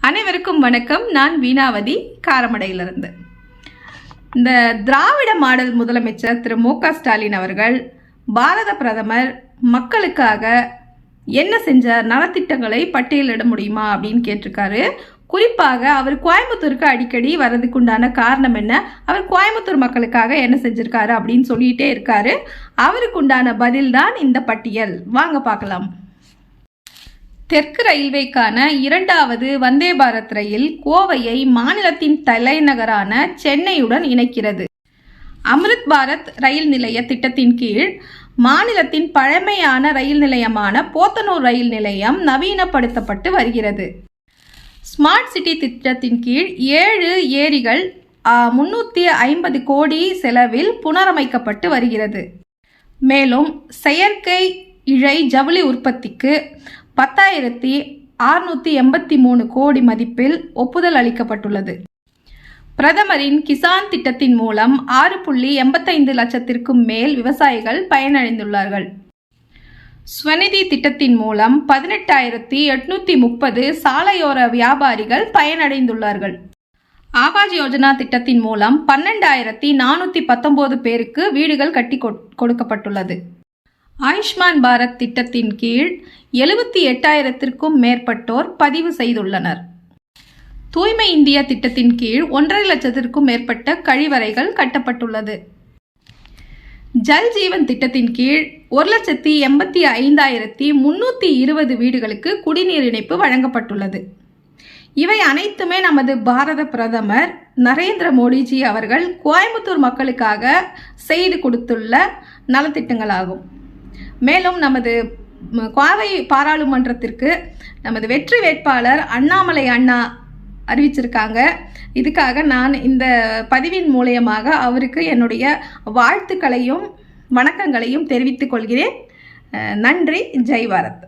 அனைவருக்கும் வணக்கம். நான் வீணாவதி, காரமடையிலிருந்து. இந்த திராவிட மாடல் முதலமைச்சர் திரு மு.க. ஸ்டாலின் அவர்கள் பாரத பிரதமர் மக்களுக்காக என்ன செஞ்ச நலத்திட்டங்களை பட்டியலிட முடியுமா அப்படின்னு கேட்டிருக்காரு. குறிப்பாக அவர் கோயம்புத்தூருக்கு அடிக்கடி வர்றதுக்கு உண்டான காரணம் என்ன, அவர் கோயம்புத்தூர் மக்களுக்காக என்ன செஞ்சிருக்காரு அப்படின்னு சொல்லிட்டே இருக்காரு. அவருக்கு உண்டான பதில் தான் இந்த பட்டியல். வாங்க பார்க்கலாம். தெற்கு ரயில்வேக்கான 2வது வந்தே பாரத் ரயில் கோவையை மாநிலத்தின் தலைநகரான சென்னையுடன் இணைக்கிறது. அமிர்த் பாரத் ரயில் நிலைய திட்டத்தின் கீழ் மாநிலத்தின் பழமையான ரயில் நிலையமான போத்தனூர் ரயில் நிலையம் நவீனப்படுத்தப்பட்டு வருகிறது. ஸ்மார்ட் சிட்டி திட்டத்தின் கீழ் 7 ஏரிகள் 350 கோடி செலவில் புனரமைக்கப்பட்டு வருகிறது. மேலும் செயற்கை இழை ஜவுளி உற்பத்திக்கு 10,683 கோடி மதிப்பில் ஒப்புதல் அளிக்கப்பட்டுள்ளது. பிரதமரின் கிசான் திட்டத்தின் மூலம் 6.85 லட்சத்திற்கும் மேல் விவசாயிகள் பயனடைந்துள்ளார்கள். ஸ்வநிதி திட்டத்தின் மூலம் 18,830 சாலையோர வியாபாரிகள் பயனடைந்துள்ளார்கள். ஆவாஸ் யோஜனா திட்டத்தின் மூலம் 12,419 பேருக்கு வீடுகள் கட்டி கொடுக்கப்பட்டுள்ளது. ஆயுஷ்மான் பாரத் திட்டத்தின் கீழ் 78,000த்திற்கும் மேற்பட்டோர் பதிவு செய்துள்ளனர். தூய்மை இந்தியா திட்டத்தின் கீழ் 1.5 லட்சத்திற்கும் மேற்பட்ட கழிவறைகள் கட்டப்பட்டுள்ளது. ஜல் ஜீவன் திட்டத்தின் கீழ் 1,85,320 வீடுகளுக்கு குடிநீர் இணைப்பு வழங்கப்பட்டுள்ளது. இவை அனைத்துமே நமது பாரத பிரதமர் நரேந்திர மோடிஜி அவர்கள் கோயம்புத்தூர் மக்களுக்காக செய்து கொடுத்துள்ள நலத்திட்டங்களாகும். மேலும் நமது கோவை பாராளுமன்றத்திற்கு நமது வெற்றி வேட்பாளர் அண்ணாமலை அண்ணா அறிவிச்சிருக்காங்க. இதுக்காக நான் இந்த பதிவின் மூலமாக அவருக்கு என்னுடைய வாழ்த்துக்களையும் வணக்கங்களையும் தெரிவித்துக் கொள்கிறேன். நன்றி. ஜெய் பாரத்.